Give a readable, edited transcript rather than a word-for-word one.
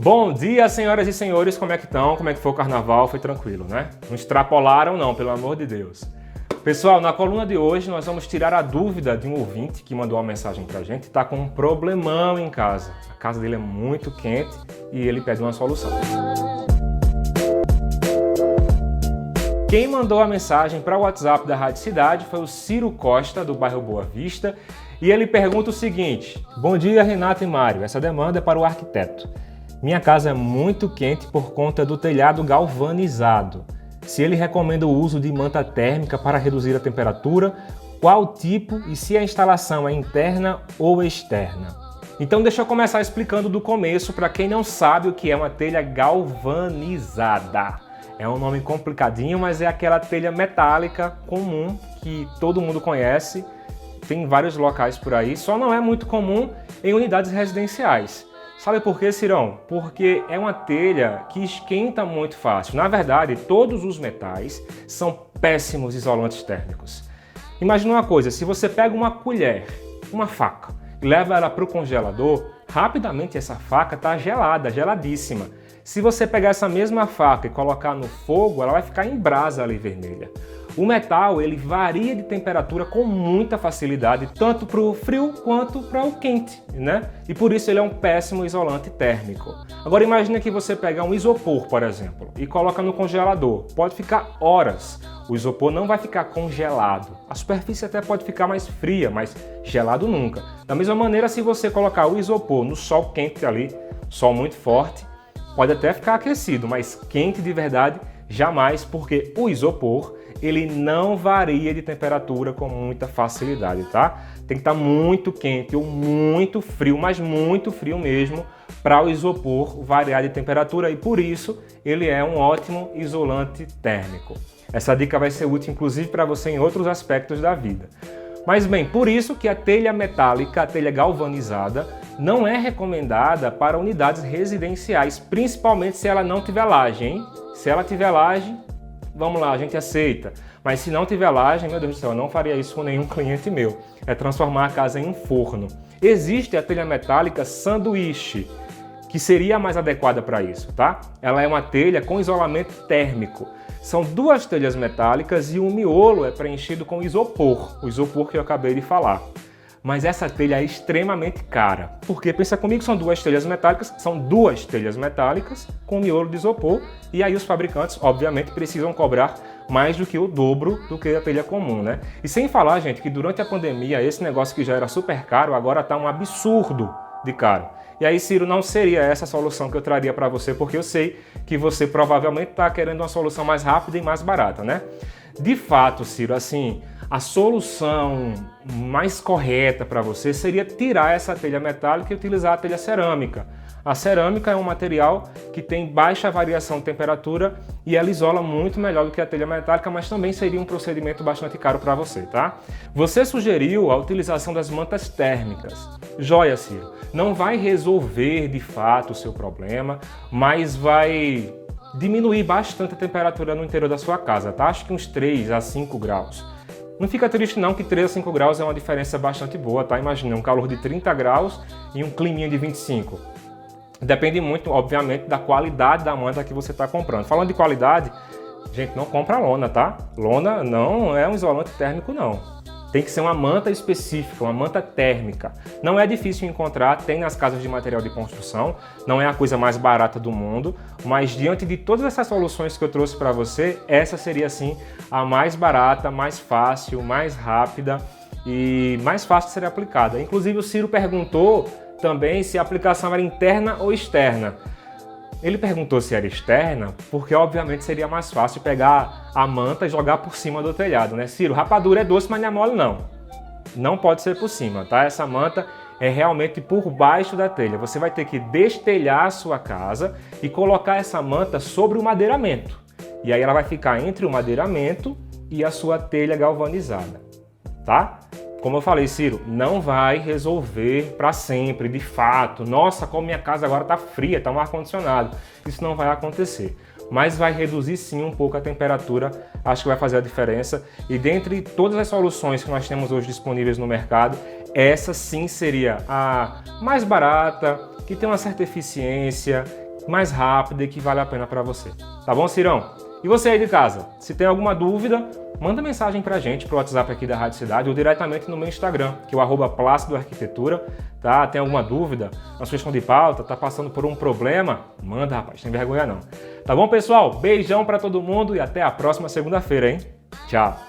Bom dia, senhoras e senhores, como é que estão? Como é que foi o carnaval? Foi tranquilo, né? Não extrapolaram não, pelo amor de Deus. Pessoal, na coluna de hoje nós vamos tirar a dúvida de um ouvinte que mandou uma mensagem pra gente, está com um problemão em casa. A casa dele é muito quente e ele pede uma solução. Quem mandou a mensagem para o WhatsApp da Rádio Cidade foi o Ciro Costa, do bairro Boa Vista, e ele pergunta o seguinte: bom dia, Renato e Mário, essa demanda é para o arquiteto. Minha casa é muito quente por conta do telhado galvanizado. Se ele recomenda o uso de manta térmica para reduzir a temperatura, qual tipo e se a instalação é interna ou externa? Então deixa eu começar explicando do começo para quem não sabe o que é uma telha galvanizada. É um nome complicadinho, mas é aquela telha metálica comum que todo mundo conhece. Tem vários locais por aí, só não é muito comum em unidades residenciais. Sabe por quê, Cirão? Porque é uma telha que esquenta muito fácil. Na verdade, todos os metais são péssimos isolantes térmicos. Imagina uma coisa, se você pega uma colher, uma faca, e leva ela para o congelador, rapidamente essa faca está gelada, geladíssima. Se você pegar essa mesma faca e colocar no fogo, ela vai ficar em brasa ali vermelha. O metal, ele varia de temperatura com muita facilidade, tanto para o frio quanto para o quente, né? E por isso ele é um péssimo isolante térmico. Agora imagine que você pega um isopor, por exemplo, e coloca no congelador. Pode ficar horas. O isopor não vai ficar congelado. A superfície até pode ficar mais fria, mas gelado nunca. Da mesma maneira, se você colocar o isopor no sol quente ali, sol muito forte, pode até ficar aquecido, mas quente de verdade jamais, porque o isopor ele não varia de temperatura com muita facilidade, tá? Tem que estar muito quente ou muito frio, mas muito frio mesmo, para o isopor variar de temperatura, e por isso ele é um ótimo isolante térmico. Essa dica vai ser útil inclusive para você em outros aspectos da vida. Mas bem, por isso que a telha metálica, a telha galvanizada, não é recomendada para unidades residenciais, principalmente se ela não tiver laje, hein? Se ela tiver laje, vamos lá, a gente aceita. Mas se não tiver laje, meu Deus do céu, eu não faria isso com nenhum cliente meu. É transformar a casa em um forno. Existe a telha metálica sanduíche, que seria a mais adequada para isso, tá? Ela é uma telha com isolamento térmico. São duas telhas metálicas e um miolo é preenchido com isopor, o isopor que eu acabei de falar. Mas essa telha é extremamente cara, porque pensa comigo, são duas telhas metálicas com miolo de isopor, e aí os fabricantes, obviamente, precisam cobrar mais do que o dobro do que a telha comum, né? E sem falar, gente, que durante a pandemia, esse negócio que já era super caro, agora tá um absurdo de caro. E aí, Ciro, não seria essa a solução que eu traria para você, porque eu sei que você provavelmente está querendo uma solução mais rápida e mais barata, né? De fato, Ciro, assim, a solução mais correta para você seria tirar essa telha metálica e utilizar a telha cerâmica. A cerâmica é um material que tem baixa variação de temperatura e ela isola muito melhor do que a telha metálica, mas também seria um procedimento bastante caro para você, tá? Você sugeriu a utilização das mantas térmicas. Joia, Ciro. Não vai resolver de fato o seu problema, mas vai diminuir bastante a temperatura no interior da sua casa, tá? Acho que uns 3 a 5 graus. Não fica triste não, que 3 a 5 graus é uma diferença bastante boa, tá? Imagina um calor de 30 graus e um climinha de 25. Depende muito, obviamente, da qualidade da manta que você está comprando. Falando de qualidade, gente, não compra lona, tá? Lona não é um isolante térmico, não. Tem que ser uma manta específica, uma manta térmica. Não é difícil encontrar, tem nas casas de material de construção, não é a coisa mais barata do mundo, mas diante de todas essas soluções que eu trouxe para você, essa seria sim a mais barata, mais fácil, mais rápida e mais fácil de ser aplicada. Inclusive o Ciro perguntou também se a aplicação era interna ou externa. Ele perguntou se era externa, porque obviamente seria mais fácil pegar a manta e jogar por cima do telhado, né? Ciro, rapadura é doce, mas não é mole não. Não pode ser por cima, tá? Essa manta é realmente por baixo da telha. Você vai ter que destelhar a sua casa e colocar essa manta sobre o madeiramento. E aí ela vai ficar entre o madeiramento e a sua telha galvanizada, tá? Como eu falei, Ciro, não vai resolver para sempre, de fato. Nossa, como minha casa agora está fria, está um ar-condicionado. Isso não vai acontecer. Mas vai reduzir sim um pouco a temperatura, acho que vai fazer a diferença. E dentre todas as soluções que nós temos hoje disponíveis no mercado, essa sim seria a mais barata, que tem uma certa eficiência, mais rápida e que vale a pena para você. Tá bom, Cirão? E você aí de casa, se tem alguma dúvida, manda mensagem pra gente pro WhatsApp aqui da Rádio Cidade ou diretamente no meu Instagram, que é o @placidoarquitetura, tá? Tem alguma dúvida na sugestão de pauta, tá passando por um problema? Manda, rapaz, sem vergonha não. Tá bom, pessoal? Beijão pra todo mundo e até a próxima segunda-feira, hein? Tchau!